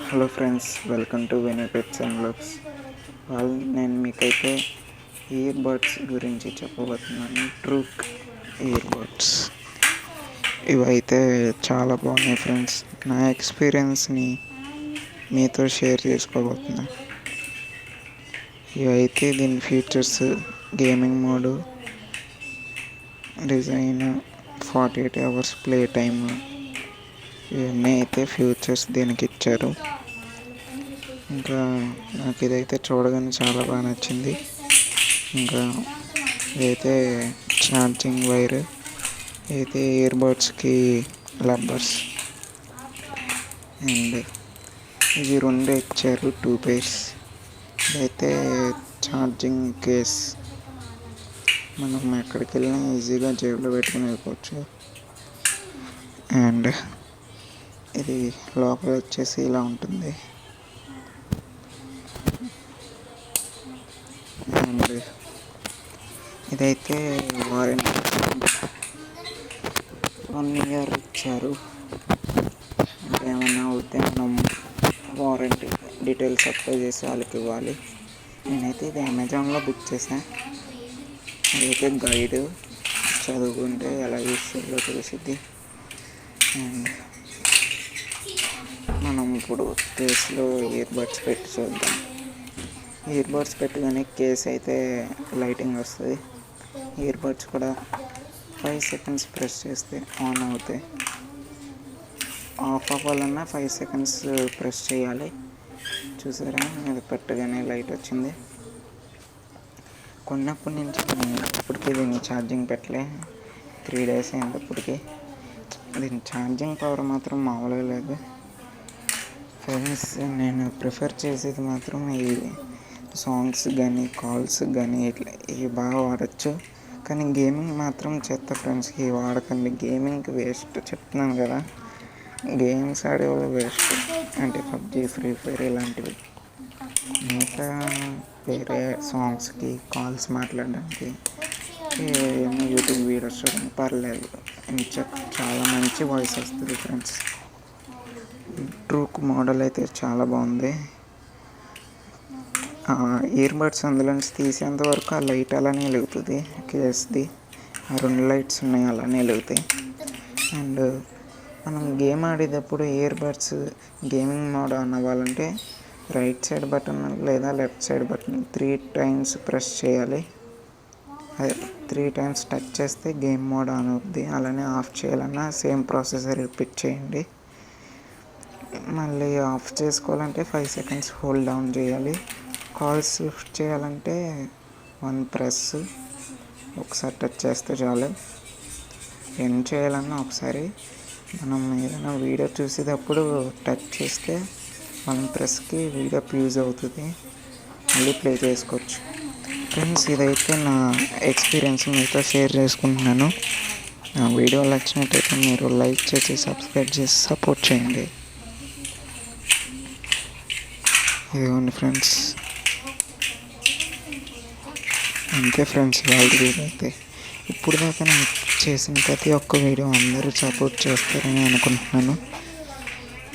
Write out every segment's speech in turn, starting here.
Hello friends, welcome to Vinay pets and vlogs. నేను మీకైతే ear buds గురించి చెప్పబోతున్నాను. ట్రూక్ ఇయర్ బడ్స్ ఇవైతే చాలా బాగున్నాయి ఫ్రెండ్స్. నా ఎక్స్పీరియన్స్ని మీతో షేర్ చేసుకోబోతున్నా. ఇవైతే దీని features, gaming mode, design, 48 hours play time, ఇవన్నీ అయితే ఫ్యూచర్స్ దీనికి ఇచ్చారు. ఇంకా నాకు ఇదైతే చూడగానే చాలా బాగా నచ్చింది. ఇంకా ఇదైతే ఛార్జింగ్ వైర్, అయితే ఇయర్ బడ్స్కి లబ్బర్స్, అండ్ ఇవి రెండు ఇచ్చారు, 2 pairs. ఇదైతే ఛార్జింగ్ కేస్, మనం ఎక్కడికి వెళ్ళినా ఈజీగా జేబులో పెట్టుకుని వెళ్ళిపోవచ్చు. అండ్ ఇది లోపల వచ్చేసి ఇలా ఉంటుంది. అండ్ ఇదైతే వారంటీ 1 year ఇచ్చారు. ఏమైనా అవుతే మనం వారంటీ డీటెయిల్స్ అప్లై చేసి వాళ్ళకి ఇవ్వాలి. నేనైతే ఇది అమెజాన్లో బుక్ చేశాను. ఇదైతే గైడ్, చదువుకుంటే ఎలా యూస్ చేయాలో తెలిసిద్ది. అండ్ మనం ఇప్పుడు కేసులో ఇయర్ బడ్స్ పెట్టి చూద్దాం. ఇయర్ బడ్స్ పెట్టగానే కేస్ అయితే లైటింగ్ వస్తుంది. ఇయర్ బడ్స్ కూడా 5 seconds ప్రెస్ చేస్తే ఆన్ అవుతాయి. ఆఫ్ అవ్వాలన్నా 5 seconds ప్రెస్ చేయాలి. చూసారా, అది పెట్టగానే లైట్ వచ్చింది. కొన్నప్పటి నుంచి ఇప్పటికీ దీన్ని ఛార్జింగ్ పెట్టలే. 3 days అయింది. దీని ఛార్జింగ్ పవర్ మాత్రం మామూలుగా లేదు ఫ్రెండ్స్. నేను ప్రిఫర్ చేసేది మాత్రం ఈ సాంగ్స్ కానీ, కాల్స్ కానీ ఇట్లా ఇవి బాగా వాడచ్చు. కానీ గేమింగ్ మాత్రం చెత్త ఫ్రెండ్స్. ఇవి వాడకండి, గేమింగ్కి వేస్ట్. చెప్తున్నాను కదా, గేమ్స్ ఆడేవాళ్ళు వేస్ట్. అంటే పబ్జీ, ఫ్రీ ఫైర్ ఇలాంటివి. ఇంకా వేరే సాంగ్స్కి, కాల్స్ మాట్లాడడానికి, ఏమో యూట్యూబ్ వీడియోస్ చూడడం పర్లేదు. చాలా మంచి వాయిస్ వస్తుంది ఫ్రెండ్స్. ట్రూక్ మోడల్ అయితే చాలా బాగుంది. ఇయర్ బడ్స్ అందులోంచి తీసేంత వరకు ఆ లైట్ అలానే వెలుగుతుంది. కేస్ది ఆ 2 lights ఉన్నాయి, అలానే వెలుగుతాయి. అండ్ మనం గేమ్ ఆడేటప్పుడు ear buds gaming mode on అవ్వాలంటే రైట్ సైడ్ బటన్ లేదా left side button 3 times press చేయాలి. అదే 3 times టచ్ చేస్తే గేమ్ మోడ్ ఆన్ అవుతుంది. అలానే ఆఫ్ చేయాలన్నా సేమ్ ప్రాసెస్ రిపీట్ చేయండి. మళ్ళీ ఆఫ్ చేసుకోవాలంటే 5 seconds హోల్డ్ డౌన్ చేయాలి. కాల్స్ లిఫ్ట్ చేయాలంటే 1 press, ఒకసారి టచ్ చేస్తే చాలు. ఎండ్ చేయాలన్నా ఒకసారి. మనం ఏదైనా వీడియో చూసేటప్పుడు టచ్ చేస్తే 1 pressకి వీడియో ఫ్యూజ్ అవుతుంది, మళ్ళీ ప్లే చేసుకోవచ్చు. ఫ్రెండ్స్, ఇదైతే నా ఎక్స్పీరియన్స్ మీతో షేర్ చేసుకుంటున్నాను. నా వీడియో నచ్చినట్టయితే మీరు లైక్ చేసి, సబ్స్క్రైబ్ చేసి సపోర్ట్ చేయండి. ఇదిగోండి ఫ్రెండ్స్, అంతే ఫ్రెండ్స్. వాళ్ళ వీడియో అయితే ఇప్పుడు దాకా నేను చేసిన ప్రతి ఒక్క వీడియో అందరూ సపోర్ట్ చేస్తారని అనుకుంటున్నాను.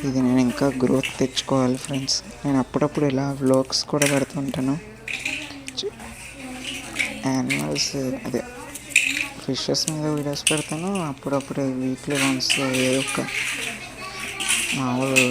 ఇది నేను ఇంకా గ్రోత్ తెచ్చుకోవాలి ఫ్రెండ్స్. నేను అప్పుడప్పుడు ఇలా వ్లాగ్స్ కూడా పెడుతుంటాను. యానిమల్స్, అదే ఫిషెస్ మీద వీడియోస్ పెడతాను. అప్పుడప్పుడు వీక్లీ వన్స్ ఏదో ఒక మామూలు